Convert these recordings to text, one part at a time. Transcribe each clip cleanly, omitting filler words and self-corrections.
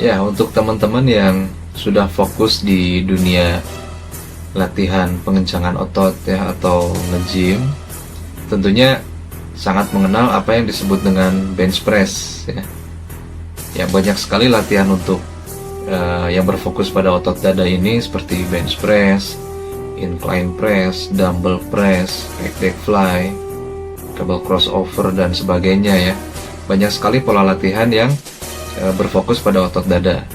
Ya, untuk teman-teman yang sudah fokus di dunia latihan pengencangan otot ya atau nge-gym, tentunya sangat mengenal apa yang disebut dengan bench press ya. Ya, banyak sekali latihan untuk yang berfokus pada otot dada ini seperti bench press, incline press, dumbbell press, deck fly, cable crossover dan sebagainya ya. Banyak sekali pola latihan yang berfokus pada otot dada.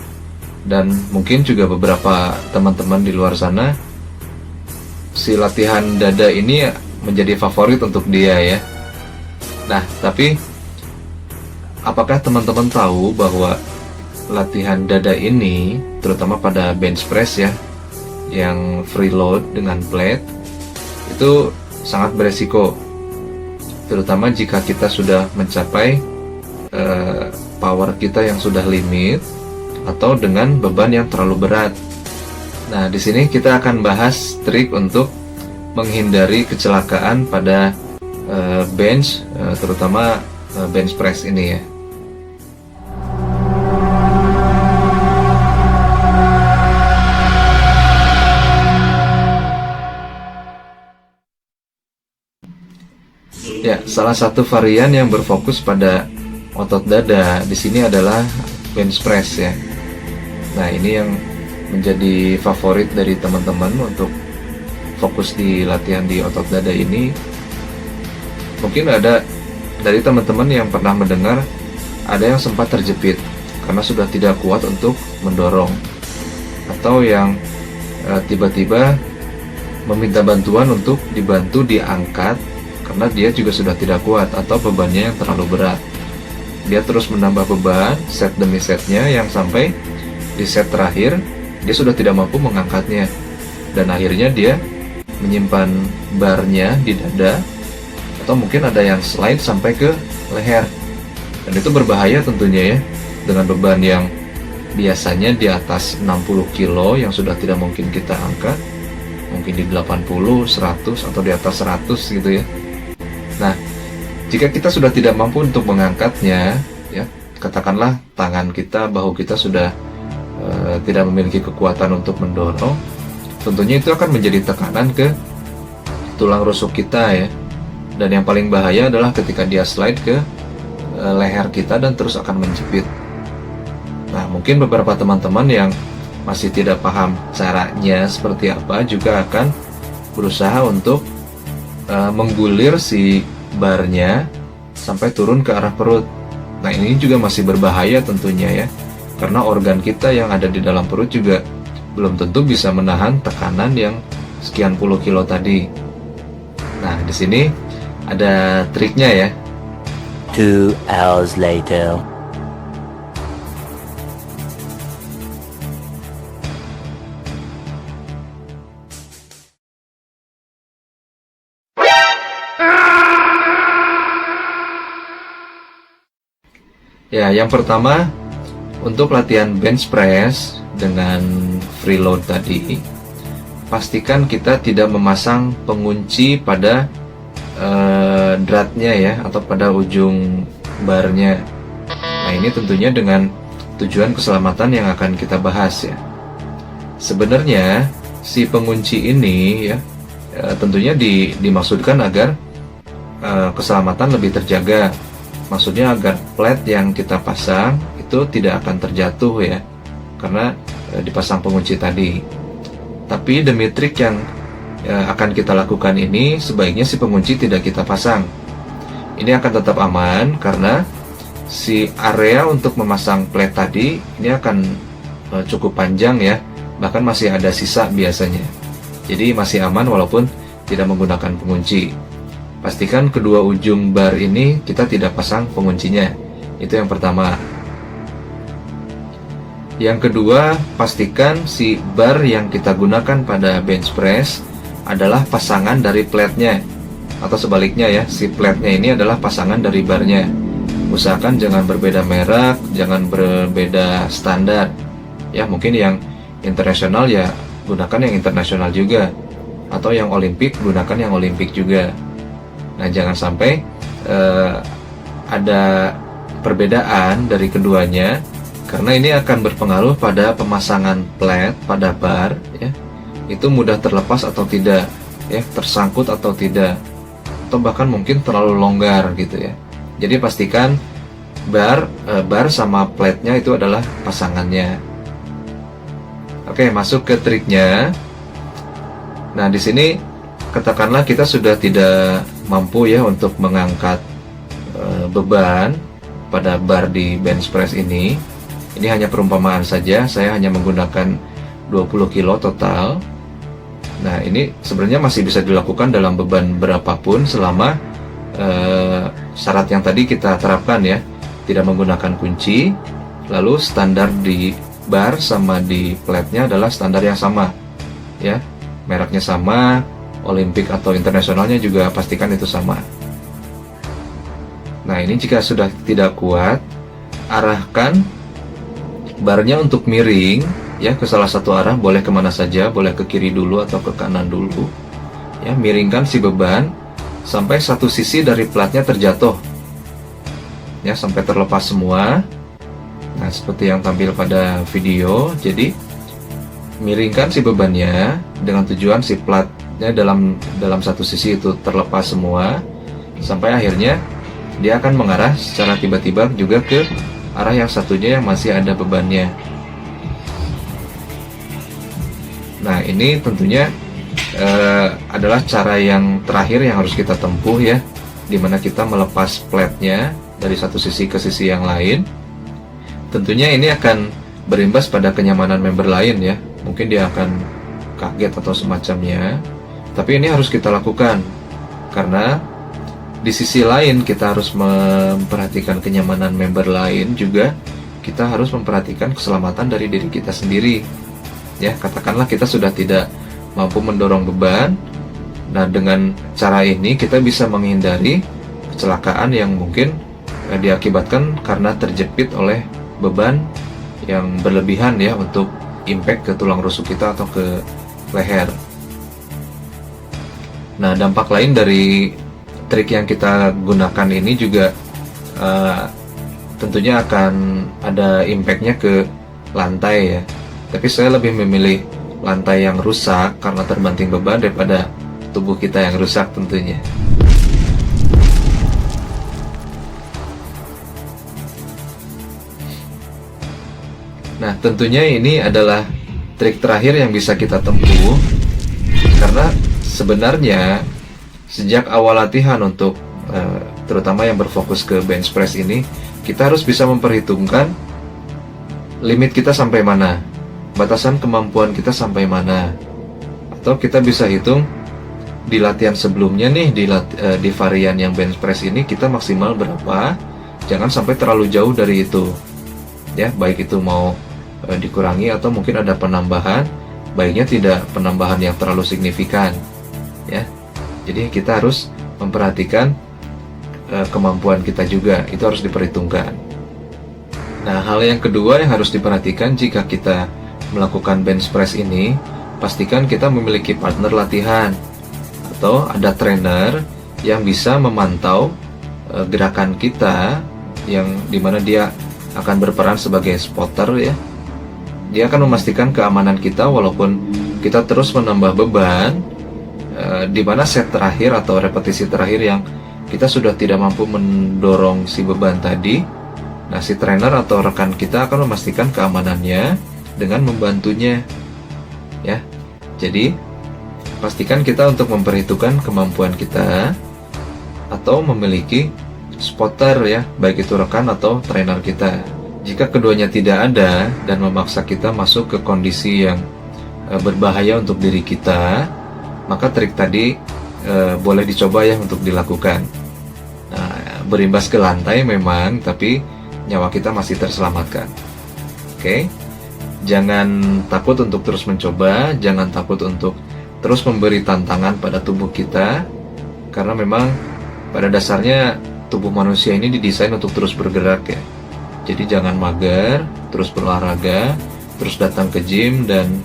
Dan mungkin juga beberapa teman-teman di luar sana si latihan dada ini menjadi favorit untuk dia ya. Nah, tapi apakah teman-teman tahu bahwa latihan dada ini, terutama pada bench press ya, yang free load dengan plate, itu sangat beresiko, terutama jika kita sudah mencapai power kita yang sudah limit atau dengan beban yang terlalu berat. Nah, di sini kita akan bahas trik untuk menghindari kecelakaan pada bench, terutama bench press ini ya. Ya, salah satu varian yang berfokus pada otot dada di sini adalah bench press ya. Nah, ini yang menjadi favorit dari teman-teman untuk fokus di latihan di otot dada ini. Mungkin ada dari teman-teman yang pernah mendengar ada yang sempat terjepit karena sudah tidak kuat untuk mendorong, atau yang tiba-tiba meminta bantuan untuk dibantu diangkat karena dia juga sudah tidak kuat atau bebannya yang terlalu berat. Dia terus menambah beban set demi setnya yang sampai di set terakhir dia sudah tidak mampu mengangkatnya, dan akhirnya dia menyimpan barnya di dada, atau mungkin ada yang slide sampai ke leher, dan itu berbahaya tentunya ya, dengan beban yang biasanya di atas 60 kilo yang sudah tidak mungkin kita angkat, mungkin di 80, 100 atau di atas 100 gitu ya. Nah, jika kita sudah tidak mampu untuk mengangkatnya ya, katakanlah tangan kita, bahu kita sudah tidak memiliki kekuatan untuk mendorong, tentunya itu akan menjadi tekanan ke tulang rusuk kita ya. Dan yang paling bahaya adalah ketika dia slide ke leher kita dan terus akan menjepit. Nah, mungkin beberapa teman-teman yang masih tidak paham caranya seperti apa juga akan berusaha untuk menggulir si barnya sampai turun ke arah perut. Nah, ini juga masih berbahaya tentunya ya, karena organ kita yang ada di dalam perut juga belum tentu bisa menahan tekanan yang sekian puluh kilo tadi. Nah, di sini ada triknya ya. 2 hours later. Ya, yang pertama untuk latihan bench press dengan free load tadi, pastikan kita tidak memasang pengunci pada dratnya ya, atau pada ujung barnya. Nah, ini tentunya dengan tujuan keselamatan yang akan kita bahas ya. Sebenarnya si pengunci ini ya, tentunya dimaksudkan agar keselamatan lebih terjaga. Maksudnya agar plate yang kita pasang itu tidak akan terjatuh ya, karena dipasang pengunci tadi. Tapi demi trik yang akan kita lakukan ini, sebaiknya si pengunci tidak kita pasang. Ini akan tetap aman karena si area untuk memasang plate tadi ini akan cukup panjang ya, bahkan masih ada sisa biasanya. Jadi masih aman walaupun tidak menggunakan pengunci. Pastikan kedua ujung bar ini kita tidak pasang penguncinya. Itu yang pertama. Yang kedua, pastikan si bar yang kita gunakan pada bench press adalah pasangan dari plate-nya, atau sebaliknya ya, si plate-nya ini adalah pasangan dari barnya. Usahakan jangan berbeda merek, jangan berbeda standar. Ya, mungkin yang internasional ya gunakan yang internasional juga, atau yang olimpik gunakan yang olimpik juga. Nah, jangan sampai ada perbedaan dari keduanya karena ini akan berpengaruh pada pemasangan plat pada bar ya. Itu mudah terlepas atau tidak ya, tersangkut atau tidak, atau bahkan mungkin terlalu longgar gitu ya. Jadi pastikan bar sama platnya itu adalah pasangannya. Oke, masuk ke triknya. Nah, di sini katakanlah kita sudah tidak mampu ya untuk mengangkat beban pada bar di bench press ini. Ini hanya perumpamaan saja, saya hanya menggunakan 20 kilo total. Nah, ini sebenarnya masih bisa dilakukan dalam beban berapapun selama syarat yang tadi kita terapkan ya. Tidak menggunakan kunci, lalu standar di bar sama di platnya adalah standar yang sama ya, mereknya sama, Olimpik atau internasionalnya juga pastikan itu sama. Nah, ini jika sudah tidak kuat, arahkan barnya untuk miring ya ke salah satu arah, boleh kemana saja, boleh ke kiri dulu atau ke kanan dulu ya. Miringkan si beban sampai satu sisi dari platnya terjatuh ya, sampai terlepas semua. Nah, seperti yang tampil pada video. Jadi miringkan si bebannya dengan tujuan si platnya dalam satu sisi itu terlepas semua, sampai akhirnya dia akan mengarah secara tiba-tiba juga ke arah yang satunya yang masih ada bebannya. Nah, ini tentunya adalah cara yang terakhir yang harus kita tempuh ya, dimana kita melepas platnya dari satu sisi ke sisi yang lain. Tentunya ini akan berimbas pada kenyamanan member lain ya, mungkin dia akan kaget atau semacamnya, tapi ini harus kita lakukan karena di sisi lain kita harus memperhatikan kenyamanan member lain, juga kita harus memperhatikan keselamatan dari diri kita sendiri ya. Katakanlah kita sudah tidak mampu mendorong beban, nah dengan cara ini kita bisa menghindari kecelakaan yang mungkin diakibatkan karena terjepit oleh beban yang berlebihan ya, untuk impact ke tulang rusuk kita atau ke leher. Nah, dampak lain dari trik yang kita gunakan ini juga tentunya akan ada impactnya ke lantai ya, tapi saya lebih memilih lantai yang rusak karena terbanting beban daripada tubuh kita yang rusak tentunya. Nah, tentunya ini adalah trik terakhir yang bisa kita tempuh, karena sebenarnya sejak awal latihan untuk terutama yang berfokus ke bench press ini, kita harus bisa memperhitungkan limit kita sampai mana, batasan kemampuan kita sampai mana, atau kita bisa hitung di latihan sebelumnya nih, di varian yang bench press ini kita maksimal berapa, jangan sampai terlalu jauh dari itu ya, baik itu mau dikurangi atau mungkin ada penambahan, baiknya tidak penambahan yang terlalu signifikan ya. Jadi kita harus memperhatikan kemampuan kita juga, itu harus diperhitungkan. Nah, hal yang kedua yang harus diperhatikan jika kita melakukan bench press ini, pastikan kita memiliki partner latihan atau ada trainer yang bisa memantau gerakan kita, yang dimana dia akan berperan sebagai spotter ya. Dia akan memastikan keamanan kita walaupun kita terus menambah beban, di mana set terakhir atau repetisi terakhir yang kita sudah tidak mampu mendorong si beban tadi. Nah, si trainer atau rekan kita akan memastikan keamanannya dengan membantunya ya. Jadi pastikan kita untuk memperhitungkan kemampuan kita atau memiliki spotter ya, baik itu rekan atau trainer kita. Jika keduanya tidak ada dan memaksa kita masuk ke kondisi yang berbahaya untuk diri kita, maka trik tadi boleh dicoba ya untuk dilakukan. Nah, berimbas ke lantai memang, tapi nyawa kita masih terselamatkan. Oke, jangan takut untuk terus mencoba, jangan takut untuk terus memberi tantangan pada tubuh kita, karena memang pada dasarnya tubuh manusia ini didesain untuk terus bergerak ya. Jadi jangan mager, terus berolahraga, terus datang ke gym, dan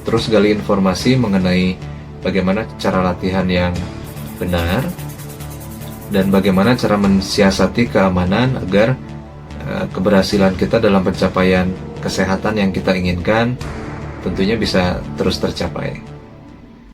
terus gali informasi mengenai bagaimana cara latihan yang benar dan bagaimana cara mensiasati keamanan agar keberhasilan kita dalam pencapaian kesehatan yang kita inginkan tentunya bisa terus tercapai.